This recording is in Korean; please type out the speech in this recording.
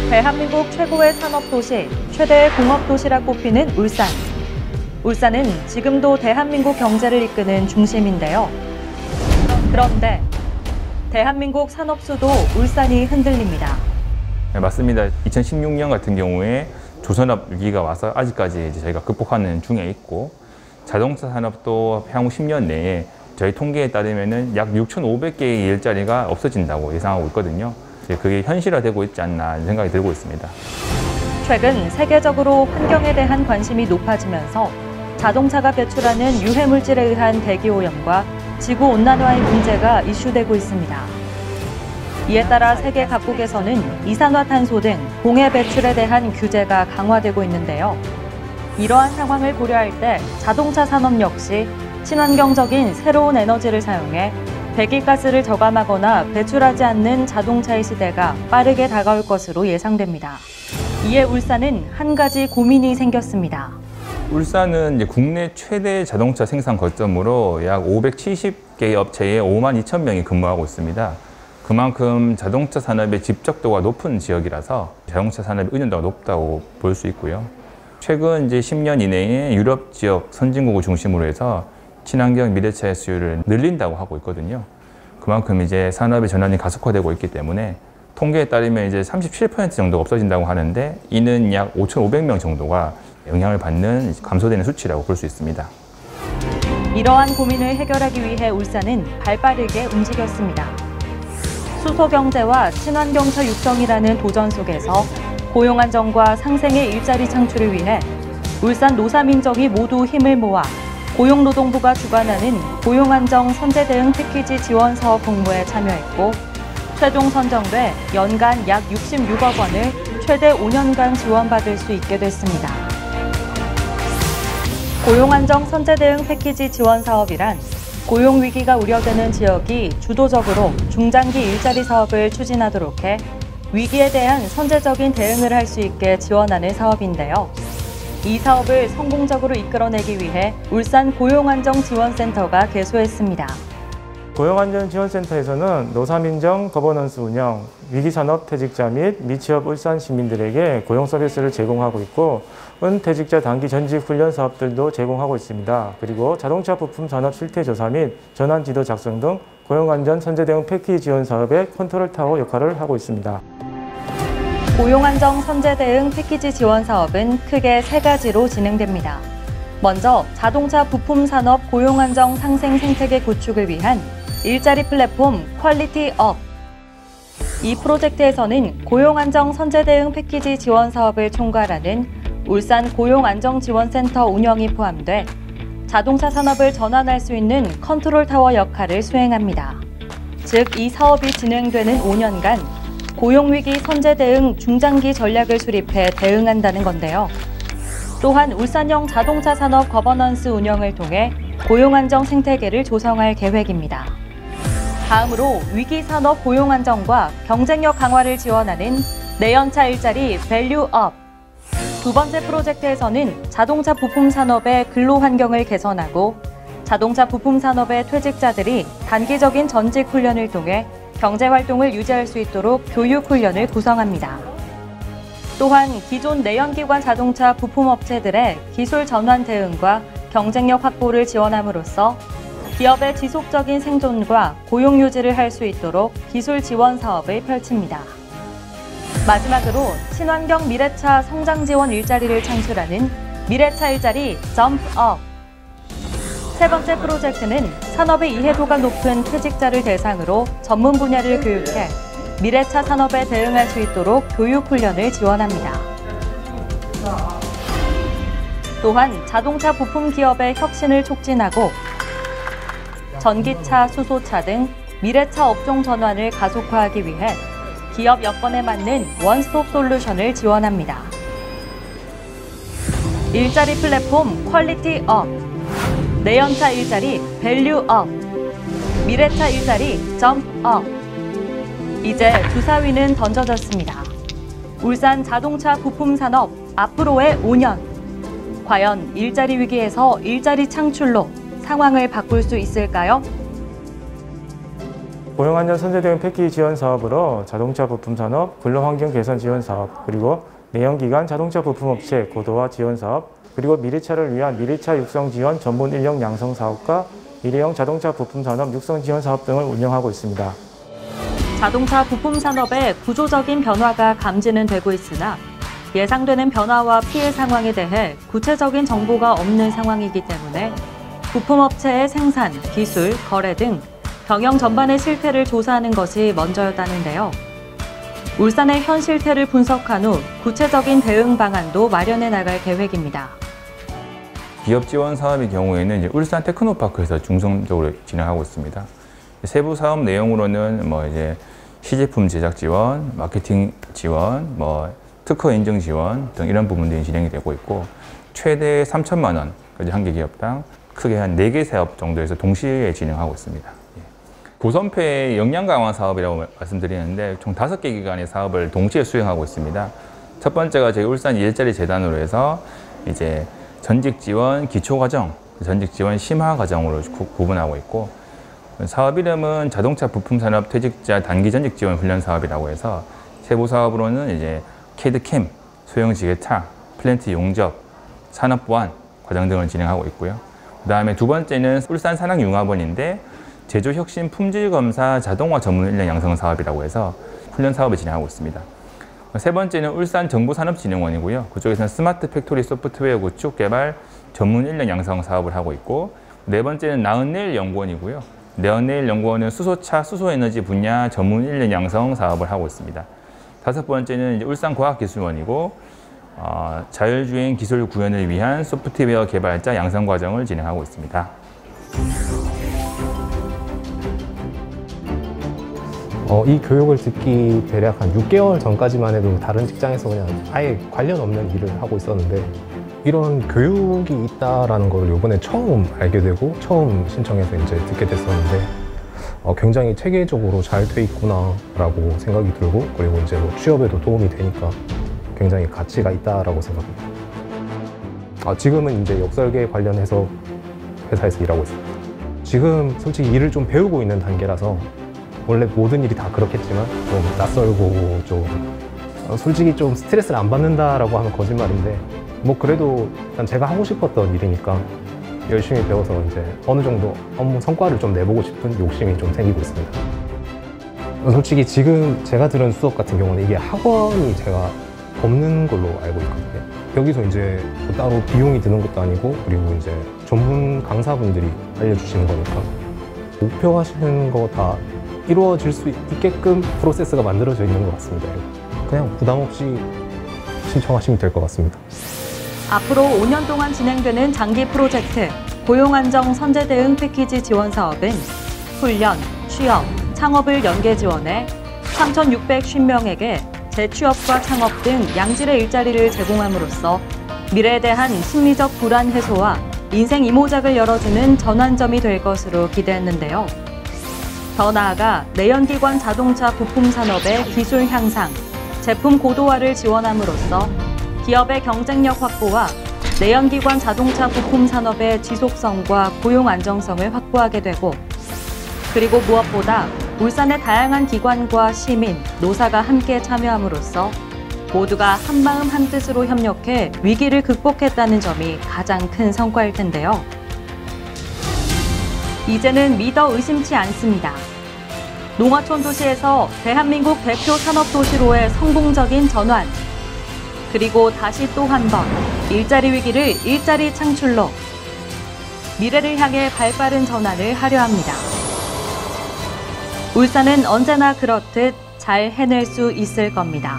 대한민국 최고의 산업도시, 최대의 공업도시라 꼽히는 울산. 울산은 지금도 대한민국 경제를 이끄는 중심인데요. 그런데 대한민국 산업수도 울산이 흔들립니다. 네, 맞습니다. 2016년 같은 경우에 조선업 위기가 와서 아직까지 저희가 극복하는 중에 있고, 자동차 산업도 향후 10년 내에 저희 통계에 따르면 약 6,500개의 일자리가 없어진다고 예상하고 있거든요. 그게 현실화되고 있지 않나 생각이 들고 있습니다. 최근 세계적으로 환경에 대한 관심이 높아지면서 자동차가 배출하는 유해물질에 의한 대기오염과 지구온난화의 문제가 이슈되고 있습니다. 이에 따라 세계 각국에서는 이산화탄소 등 공해 배출에 대한 규제가 강화되고 있는데요. 이러한 상황을 고려할 때 자동차 산업 역시 친환경적인 새로운 에너지를 사용해 배기가스를 저감하거나 배출하지 않는 자동차의 시대가 빠르게 다가올 것으로 예상됩니다. 이에 울산은 한 가지 고민이 생겼습니다. 울산은 이제 국내 최대 자동차 생산 거점으로 약 570개의 업체에 5만 2천 명이 근무하고 있습니다. 그만큼 자동차 산업의 집적도가 높은 지역이라서 자동차 산업의 의존도가 높다고 볼 수 있고요. 최근 이제 10년 이내에 유럽 지역 선진국을 중심으로 해서 친환경 미래차의 수요를 늘린다고 하고 있거든요. 그만큼 이제 산업의 전환이 가속화되고 있기 때문에 통계에 따르면 이제 37% 정도가 없어진다고 하는데, 이는 약 5,500명 정도가 영향을 받는 감소되는 수치라고 볼 수 있습니다. 이러한 고민을 해결하기 위해 울산은 발빠르게 움직였습니다. 수소경제와 친환경차 육성이라는 도전 속에서 고용 안정과 상생의 일자리 창출을 위해 울산 노사민정이 모두 힘을 모아 고용노동부가 주관하는 고용안정 선제 대응 패키지 지원 사업 공모에 참여했고, 최종 선정돼 연간 약 66억 원을 최대 5년간 지원받을 수 있게 됐습니다. 고용안정 선제 대응 패키지 지원 사업이란 고용 위기가 우려되는 지역이 주도적으로 중장기 일자리 사업을 추진하도록 해 위기에 대한 선제적인 대응을 할 수 있게 지원하는 사업인데요. 이 사업을 성공적으로 이끌어내기 위해 울산 고용안정지원센터가 개소했습니다. 고용안전지원센터에서는 노사민정 거버넌스 운영, 위기산업 퇴직자 및 미취업 울산 시민들에게 고용 서비스를 제공하고 있고, 은퇴직자 단기 전직 훈련 사업들도 제공하고 있습니다. 그리고 자동차 부품 산업 실태조사 및 전환지도 작성 등 고용안전 선제대응 패키지 지원 사업의 컨트롤 타워 역할을 하고 있습니다. 고용안정 선제 대응 패키지 지원 사업은 크게 세 가지로 진행됩니다. 먼저 자동차 부품 산업 고용안정 상생 생태계 구축을 위한 일자리 플랫폼 퀄리티업. 이 프로젝트에서는 고용안정 선제 대응 패키지 지원 사업을 총괄하는 울산 고용안정지원센터 운영이 포함돼 자동차 산업을 전환할 수 있는 컨트롤 타워 역할을 수행합니다. 즉, 이 사업이 진행되는 5년간 고용위기 선제 대응 중장기 전략을 수립해 대응한다는 건데요. 또한 울산형 자동차 산업 거버넌스 운영을 통해 고용안정 생태계를 조성할 계획입니다. 다음으로 위기산업 고용안정과 경쟁력 강화를 지원하는 내연차 일자리 밸류업. 두 번째 프로젝트에서는 자동차 부품 산업의 근로 환경을 개선하고 자동차 부품 산업의 퇴직자들이 단기적인 전직 훈련을 통해 경제활동을 유지할 수 있도록 교육 훈련을 구성합니다. 또한 기존 내연기관 자동차 부품업체들의 기술 전환 대응과 경쟁력 확보를 지원함으로써 기업의 지속적인 생존과 고용 유지를 할 수 있도록 기술 지원 사업을 펼칩니다. 마지막으로 친환경 미래차 성장 지원 일자리를 창출하는 미래차 일자리 점프업. 세 번째 프로젝트는 산업의 이해도가 높은 퇴직자를 대상으로 전문 분야를 교육해 미래차 산업에 대응할 수 있도록 교육 훈련을 지원합니다. 또한 자동차 부품 기업의 혁신을 촉진하고 전기차, 수소차 등 미래차 업종 전환을 가속화하기 위해 기업 여건에 맞는 원스톱 솔루션을 지원합니다. 일자리 플랫폼 퀄리티업, 내연차 일자리 밸류업, 미래차 일자리 점프업. 이제 주사위는 던져졌습니다. 울산 자동차 부품 산업 앞으로의 5년. 과연 일자리 위기에서 일자리 창출로 상황을 바꿀 수 있을까요? 고용안전 선제 대응 패키지 지원 사업으로 자동차 부품 산업, 근로환경 개선 지원 사업, 그리고 내연기관 자동차 부품업체 고도화 지원 사업, 그리고 미래차를 위한 미래차 육성 지원 전문 인력 양성 사업과 미래형 자동차 부품 산업 육성 지원 사업 등을 운영하고 있습니다. 자동차 부품 산업의 구조적인 변화가 감지는 되고 있으나 예상되는 변화와 피해 상황에 대해 구체적인 정보가 없는 상황이기 때문에 부품업체의 생산, 기술, 거래 등 경영 전반의 실태를 조사하는 것이 먼저였다는데요. 울산의 현 실태를 분석한 후 구체적인 대응 방안도 마련해 나갈 계획입니다. 기업 지원 사업의 경우에는 이제 울산 테크노파크에서 중점적으로 진행하고 있습니다. 세부 사업 내용으로는 이제 시제품 제작 지원, 마케팅 지원, 특허 인증 지원 등 이런 부분들이 진행이 되고 있고, 최대 3천만 원까지 한 개 기업당 크게 한 4개 사업 정도에서 동시에 진행하고 있습니다. 고선패 역량 강화 사업이라고 말씀드리는데 총 5개 기관의 사업을 동시에 수행하고 있습니다. 첫 번째가 저희 울산 일자리 재단으로 해서 이제 전직 지원 기초과정, 전직 지원 심화 과정으로 구분하고 있고, 사업 이름은 자동차 부품 산업 퇴직자 단기 전직 지원 훈련 사업이라고 해서 세부 사업으로는 이제 캐드캠, 소형 지게차, 플랜트 용접, 산업 보안 과정 등을 진행하고 있고요. 그다음에 두 번째는 울산 산학융합원인데 제조혁신 품질검사 자동화 전문 인력 양성 사업이라고 해서 훈련 사업을 진행하고 있습니다. 세 번째는 울산 정보산업진흥원이고요. 그쪽에서는 스마트 팩토리 소프트웨어 구축 개발 전문 인력 양성 사업을 하고 있고, 네 번째는 나은내일 연구원이고요. 나은내일 연구원은 수소차, 수소에너지 분야 전문 인력 양성 사업을 하고 있습니다. 다섯 번째는 이제 울산과학기술원이고 자율주행 기술 구현을 위한 소프트웨어 개발자 양성 과정을 진행하고 있습니다. 이 교육을 듣기 대략 한 6개월 전까지만 해도 다른 직장에서 그냥 아예 관련 없는 일을 하고 있었는데, 이런 교육이 있다라는 걸 이번에 처음 알게 되고 처음 신청해서 이제 듣게 됐었는데, 굉장히 체계적으로 잘 돼 있구나라고 생각이 들고, 그리고 이제 취업에도 도움이 되니까 굉장히 가치가 있다라고 생각합니다. 지금은 이제 역설계 관련해서 회사에서 일하고 있습니다. 지금 솔직히 일을 좀 배우고 있는 단계라서, 원래 모든 일이 다 그렇겠지만 좀 낯설고 좀 솔직히 좀 스트레스를 안 받는다라고 하면 거짓말인데, 그래도 일단 제가 하고 싶었던 일이니까 열심히 배워서 이제 어느 정도 업무 성과를 좀 내보고 싶은 욕심이 좀 생기고 있습니다. 솔직히 지금 제가 들은 수업 같은 경우는 이게 학원이 제가 없는 걸로 알고 있거든요. 여기서 이제 따로 비용이 드는 것도 아니고, 그리고 이제 전문 강사분들이 알려주시는 거니까 목표하시는 거 다 이루어질 수 있게끔 프로세스가 만들어져 있는 것 같습니다. 그냥 부담 없이 신청하시면 될 것 같습니다. 앞으로 5년 동안 진행되는 장기 프로젝트 고용안정 선제 대응 패키지 지원 사업은 훈련, 취업, 창업을 연계 지원해 3,650명에게 재취업과 창업 등 양질의 일자리를 제공함으로써 미래에 대한 심리적 불안 해소와 인생 이모작을 열어주는 전환점이 될 것으로 기대했는데요. 더 나아가 내연기관 자동차 부품 산업의 기술 향상, 제품 고도화를 지원함으로써 기업의 경쟁력 확보와 내연기관 자동차 부품 산업의 지속성과 고용 안정성을 확보하게 되고, 그리고 무엇보다 울산의 다양한 기관과 시민, 노사가 함께 참여함으로써 모두가 한마음 한뜻으로 협력해 위기를 극복했다는 점이 가장 큰 성과일 텐데요. 이제는 믿어 의심치 않습니다. 농어촌 도시에서 대한민국 대표 산업도시로의 성공적인 전환, 그리고 다시 또 한 번 일자리 위기를 일자리 창출로, 미래를 향해 발빠른 전환을 하려 합니다. 울산은 언제나 그렇듯 잘 해낼 수 있을 겁니다.